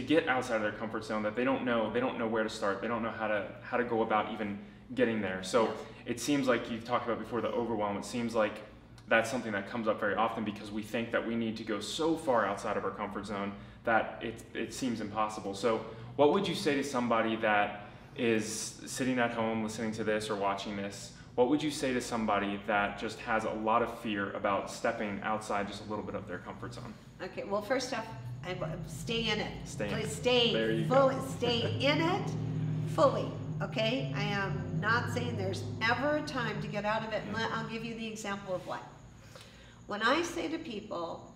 get outside of their comfort zone that they don't know where to start. They don't know how to go about even getting there. So it seems like you've talked about before, the overwhelm. It seems like that's something that comes up very often because we think that we need to go so far outside of our comfort zone that it seems impossible. So what would you say to somebody that is sitting at home listening to this or watching this? What would you say to somebody that just has a lot of fear about stepping outside just a little bit of their comfort zone? Okay, well, first off, stay in it. Please stay fully. Stay in it fully, okay? I am not saying there's ever a time to get out of it. And I'll give you the example of what. When I say to people,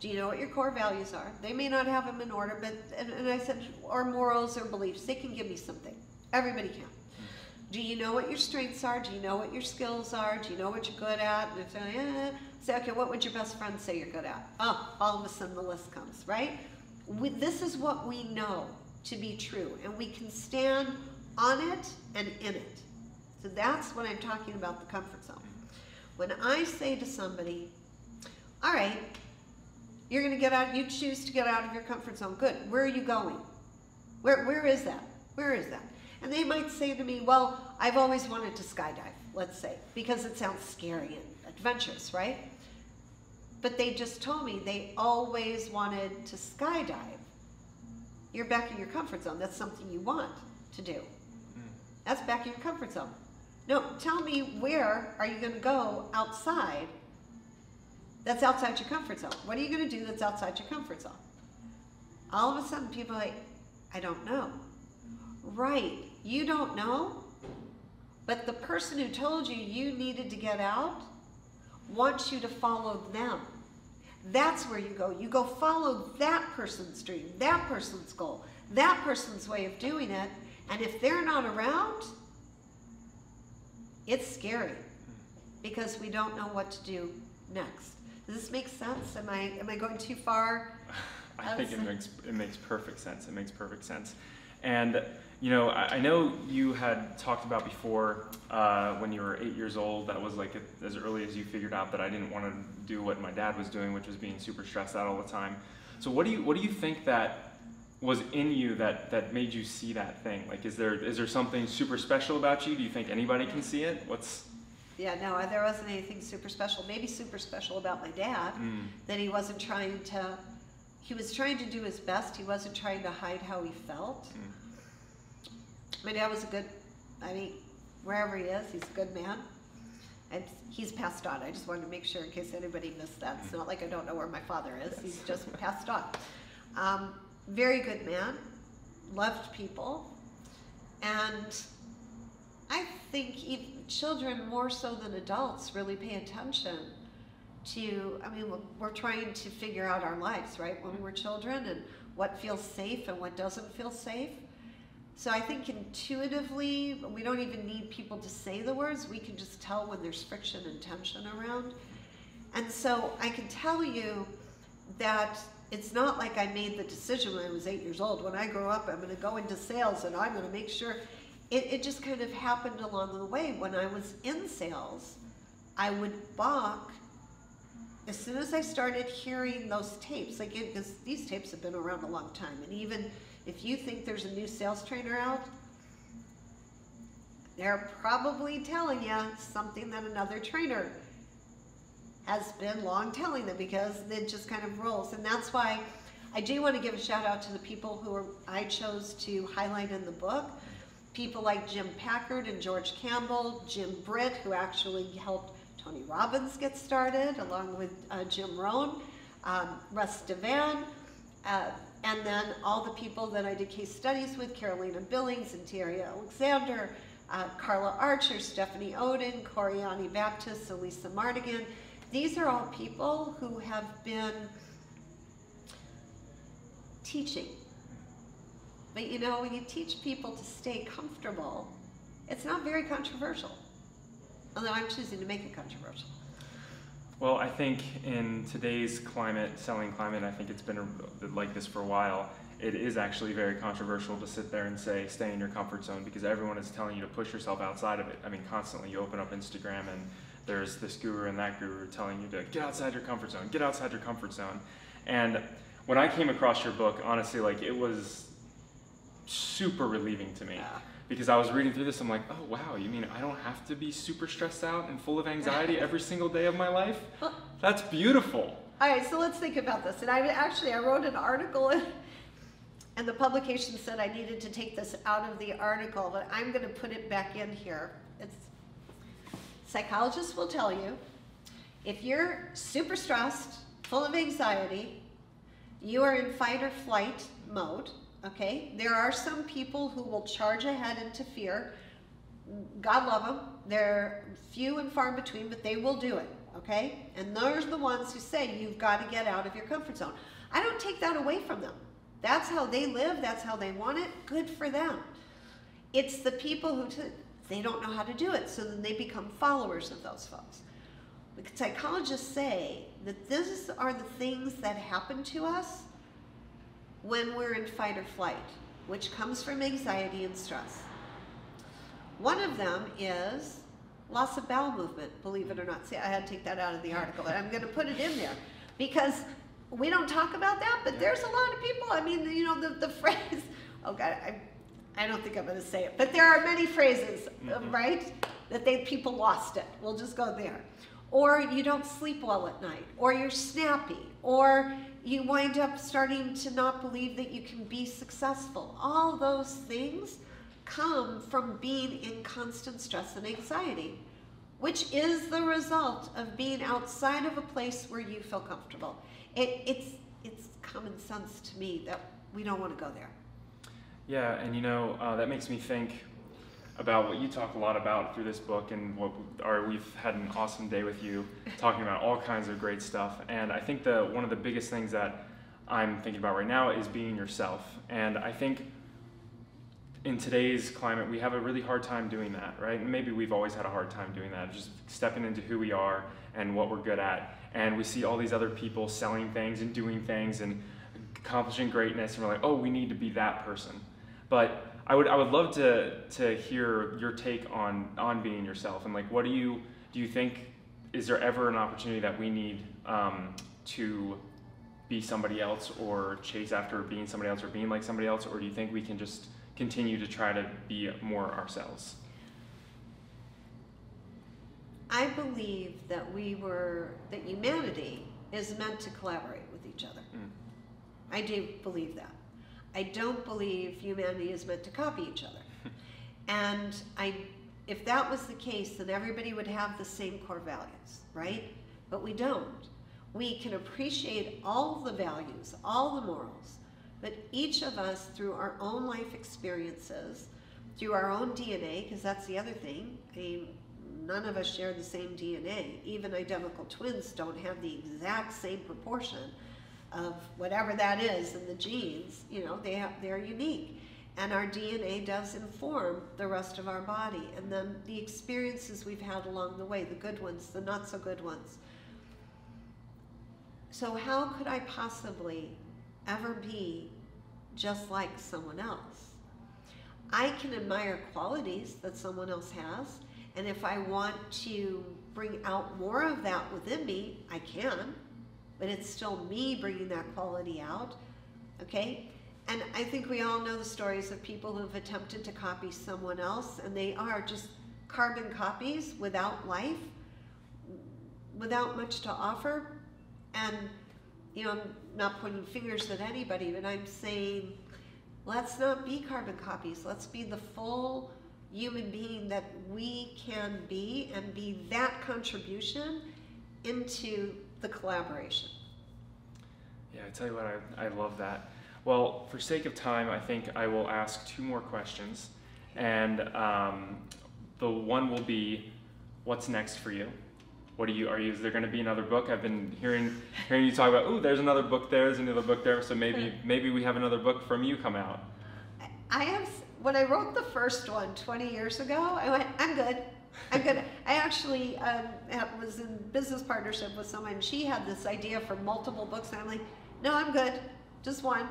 do you know what your core values are? They may not have them in order, but, and I said, or morals or beliefs, they can give me something. Everybody can. Do you know what your strengths are? Do you know what your skills are? Do you know what you're good at? And if they're say, okay, what would your best friend say you're good at? Oh, all of a sudden the list comes, right? This is what we know to be true, and we can stand on it and in it. So that's what I'm talking about, the comfort zone. When I say to somebody, all right, you're going to get out, you choose to get out of your comfort zone. Good. Where are you going? Where is that? Where is that? And they might say to me, well, I've always wanted to skydive, let's say, because it sounds scary and adventurous, right? But they just told me they always wanted to skydive. You're back in your comfort zone. That's something you want to do. That's back in your comfort zone. No, tell me, where are you going to go outside that's outside your comfort zone? What are you going to do that's outside your comfort zone? All of a sudden people are like, I don't know. Right, you don't know, but the person who told you you needed to get out wants you to follow them. That's where you go. You go follow that person's dream, that person's goal, that person's way of doing it. And if they're not around, it's scary because we don't know what to do next. Does this make sense? Am I going too far? I think it makes perfect sense. It makes perfect sense. And you know, I know you had talked about before when you were 8 years old, that was like as early as you figured out that I didn't want to do what my dad was doing, which was being super stressed out all the time. So what do you think that was in you that made you see that thing? Like, is there something super special about you? Do you think anybody can see it? Yeah, no, there wasn't anything super special. Maybe super special about my dad, that he wasn't trying to, he was trying to do his best. He wasn't trying to hide how he felt. My dad was wherever he is, he's a good man. And he's passed on. I just wanted to make sure in case anybody missed that. It's not like I don't know where my father is. He's just passed on. Very good man, loved people. And I think even children, more so than adults, really pay attention to, we're trying to figure out our lives, right, when we're children, and what feels safe and what doesn't feel safe. So I think intuitively, we don't even need people to say the words. We can just tell when there's friction and tension around. And so I can tell you that it's not like I made the decision when I was 8 years old. When I grow up, I'm going to go into sales and I'm going to make sure. It just kind of happened along the way. When I was in sales, I would balk as soon as I started hearing those tapes. Like, because these tapes have been around a long time. And even if you think there's a new sales trainer out, they're probably telling you something that another trainer has been long telling them, because it just kind of rolls. And that's why I do want to give a shout out to the people I chose to highlight in the book. People like Jim Packard and George Campbell, Jim Britt, who actually helped Tony Robbins get started, along with Jim Rohn, Russ Devan, and then all the people that I did case studies with, Carolina Billings and Thierry Alexander, Carla Archer, Stephanie Oden, Coriani Baptist, Elisa Mardigan. These are all people who have been teaching. But you know, when you teach people to stay comfortable, it's not very controversial. Although I'm choosing to make it controversial. Well, I think in today's selling climate, I think it's been like this for a while. It is actually very controversial to sit there and say, stay in your comfort zone, because everyone is telling you to push yourself outside of it. Constantly you open up Instagram and there's this guru and that guru telling you to get outside your comfort zone, get outside your comfort zone. And when I came across your book, honestly, like, it was super relieving to me. Yeah. Because I was reading through this, I'm like, oh wow, you mean I don't have to be super stressed out and full of anxiety every single day of my life? That's beautiful. All right, so let's think about this. And I wrote an article, and the publication said I needed to take this out of the article, but I'm going to put it back in here. Psychologists will tell you, if you're super stressed, full of anxiety, you are in fight or flight mode. Okay, there are some people who will charge ahead into fear. God love them. They're few and far in between, but they will do it. Okay, and those are the ones who say you've got to get out of your comfort zone. I don't take that away from them. That's how they live. That's how they want it. Good for them. It's the people who they don't know how to do it, so then they become followers of those folks. The psychologists say that these are the things that happen to us when we're in fight or flight, which comes from anxiety and stress. One of them is loss of bowel movement, believe it or not. See, I had to take that out of the article, but I'm going to put it in there because we don't talk about that, but there's a lot of people. You know, the phrase, oh God, I don't think I'm going to say it, but there are many phrases, right, that people lost it. We'll just go there. Or you don't sleep well at night, or you're snappy, or you wind up starting to not believe that you can be successful. All those things come from being in constant stress and anxiety, which is the result of being outside of a place where you feel comfortable. It's common sense to me that we don't want to go there. Yeah, and that makes me think about what you talk a lot about through this book, and we've had an awesome day with you talking about all kinds of great stuff. And I think one of the biggest things that I'm thinking about right now is being yourself. And I think in today's climate, we have a really hard time doing that, right? And maybe we've always had a hard time doing that, just stepping into who we are and what we're good at. And we see all these other people selling things and doing things and accomplishing greatness, and we're like, oh, we need to be that person. But I would love to hear your take on being yourself, and like, what do you think, is there ever an opportunity that we need to be somebody else, or chase after being somebody else, or being like somebody else, or do you think we can just continue to try to be more ourselves? I believe that humanity is meant to collaborate with each other. I do believe that. I don't believe humanity is meant to copy each other. And if that was the case, then everybody would have the same core values, right? But we don't. We can appreciate all the values, all the morals, but each of us, through our own life experiences, through our own DNA, because that's the other thing, none of us share the same DNA. Even identical twins don't have the exact same proportion of whatever that is in the genes. They're unique. And our DNA does inform the rest of our body. And then the experiences we've had along the way, the good ones, the not so good ones. So how could I possibly ever be just like someone else? I can admire qualities that someone else has, and if I want to bring out more of that within me, I can, but it's still me bringing that quality out, okay? And I think we all know the stories of people who've attempted to copy someone else, and they are just carbon copies without life, without much to offer. And I'm not pointing fingers at anybody, but I'm saying, let's not be carbon copies. Let's be the full human being that we can be, and be that contribution into the collaboration. Yeah, I tell you what, I love that. Well, for sake of time, I think I will ask 2 more questions. And the one will be, what's next for you? Is there going to be another book? I've been hearing you talk about, ooh, there's another book there's another book there, so maybe we have another book from you come out. When I wrote the first one 20 years ago, I went, I'm good. I actually was in business partnership with someone, and she had this idea for multiple books, and I'm like, no, I'm good, just one.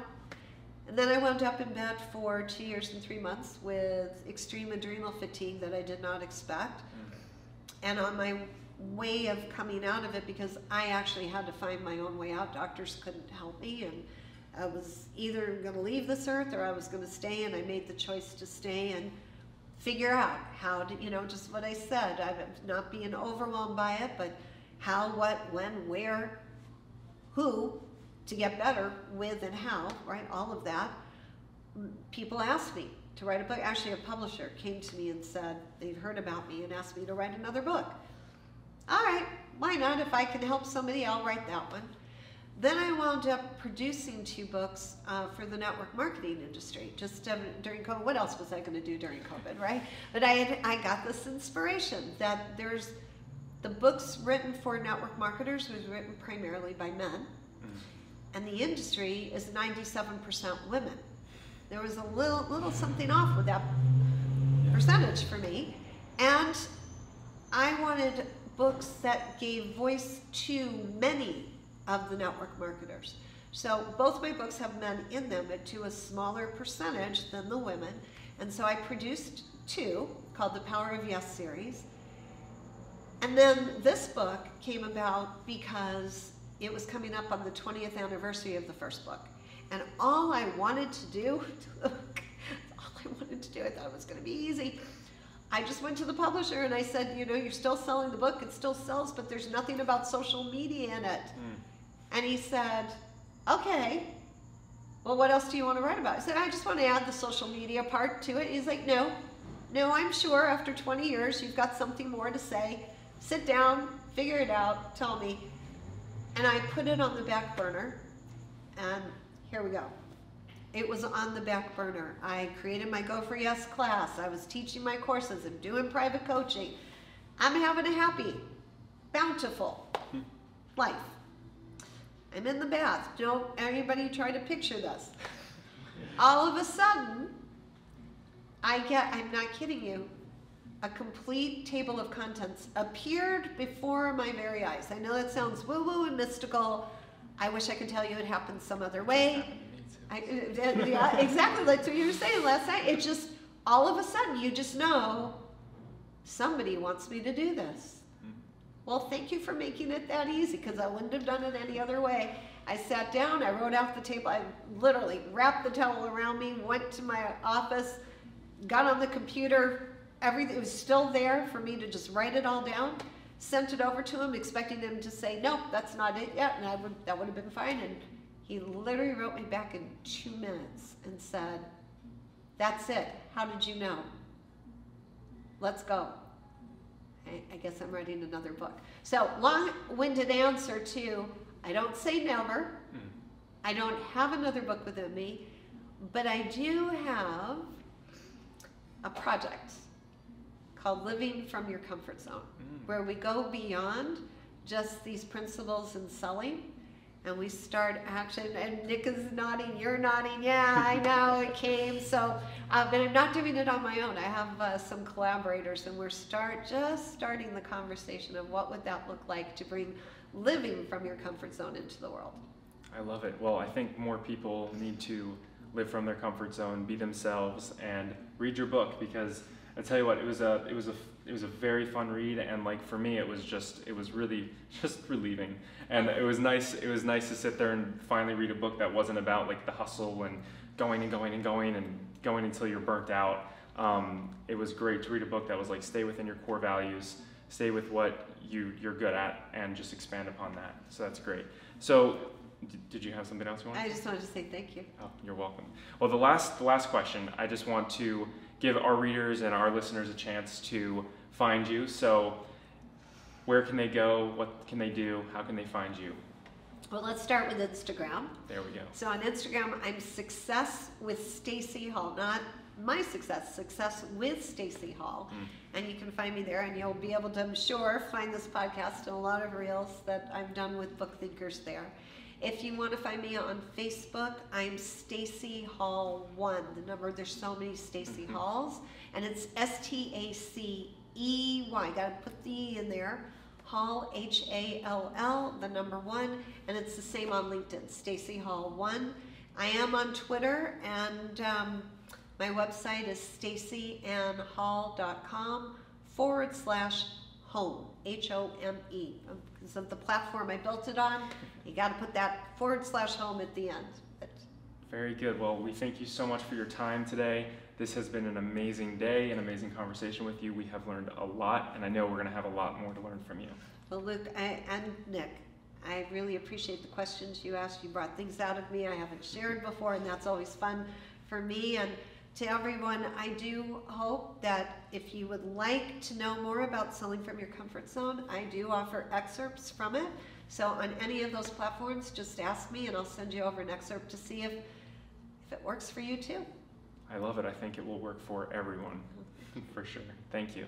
And then I wound up in bed for 2 years and 3 months with extreme adrenal fatigue that I did not expect. And on my way of coming out of it, because I actually had to find my own way out, doctors couldn't help me, and I was either going to leave this earth or I was going to stay, and I made the choice to stay and figure out how to, just what I said, I'm not being overwhelmed by it, but how, what, when, where, who to get better with, and how, right? All of that. People asked me to write a book. Actually, a publisher came to me and said they'd heard about me and asked me to write another book. All right, why not? If I can help somebody, I'll write that one. Then I wound up producing 2 books for the network marketing industry, just during COVID. What else was I going to do during COVID, right? But I got this inspiration that there's the books written for network marketers was written primarily by men, and the industry is 97% women. There was a little something off with that percentage for me, and I wanted books that gave voice to many of the network marketers. So both my books have men in them, but to a smaller percentage than the women. And so I produced 2 called the Power of Yes series. And then this book came about because it was coming up on the 20th anniversary of the first book. And all I wanted to do, I thought it was going to be easy. I just went to the publisher and I said, you're still selling the book, it still sells, but there's nothing about social media in it. And he said, okay, well, what else do you want to write about? I said, I just want to add the social media part to it. He's like, no, I'm sure after 20 years, you've got something more to say. Sit down, figure it out, tell me. And I put it on the back burner, and here we go. It was on the back burner. I created my Go For Yes class. I was teaching my courses and doing private coaching. I'm having a happy, bountiful life. I'm in the bath. Don't anybody try to picture this. All of a sudden, I'm not kidding you, a complete table of contents appeared before my very eyes. I know that sounds woo-woo and mystical. I wish I could tell you it happened some other way. Yeah, exactly, like what you were saying last night. It just, all of a sudden, you just know somebody wants me to do this. Well, thank you for making it that easy, because I wouldn't have done it any other way. I sat down, I wrote off the table, I literally wrapped the towel around me, went to my office, got on the computer, everything was still there for me to just write it all down, sent it over to him, expecting him to say, nope, that's not it yet, and that would have been fine. And he literally wrote me back in 2 minutes and said, that's it. How did you know? Let's go. I guess I'm writing another book. So long-winded answer to, I don't say never. I don't have another book within me, but I do have a project called Living from Your Comfort Zone, where we go beyond just these principles in selling, and we start action. And Nick is nodding, you're nodding, yeah, I know, it came. So, but I'm not doing it on my own. I have some collaborators, and we're just starting the conversation of what would that look like to bring living from your comfort zone into the world. I love it. Well, I think more people need to live from their comfort zone, be themselves, and read your book, because I tell you what, it was a very fun read, and like for me, it was really just relieving, and it was nice to sit there and finally read a book that wasn't about like the hustle and going until you're burnt out. It was great to read a book that was like, stay within your core values, stay with what you're good at, and just expand upon that. So that's great. So did you have something else you wanted? I just wanted to say thank you. Oh, you're welcome. Well, the last question, I just want to give our readers and our listeners a chance to find you. So where can they go? What can they do? How can they find you? Well, let's start with Instagram. There we go. So on Instagram, I'm Success with Stacey Hall, not my success with Stacey Hall. And you can find me there, and you'll be able to, I'm sure, find this podcast and a lot of reels that I've done with book thinkers there. If you want to find me on Facebook, I'm Stacey Hall 1. The number, there's so many Stacey Halls, and it's Stacey. Got to put the E in there. Hall, Hall, the number 1, and it's the same on LinkedIn, Stacey Hall 1. I am on Twitter, and my website is staceyandhall.com/home, H-O-M-E. Because of the platform I built it on, you got to put that /home at the end. Very good. Well, we thank you so much for your time today. This has been an amazing day, an amazing conversation with you. We have learned a lot, and I know we're going to have a lot more to learn from you. Well, Luke and Nick, I really appreciate the questions you asked. You brought things out of me I haven't shared before, and that's always fun for me. And to everyone, I do hope that if you would like to know more about selling from your comfort zone, I do offer excerpts from it. So on any of those platforms, just ask me, and I'll send you over an excerpt to see if it works for you too. I love it. I think it will work for everyone, for sure. Thank you.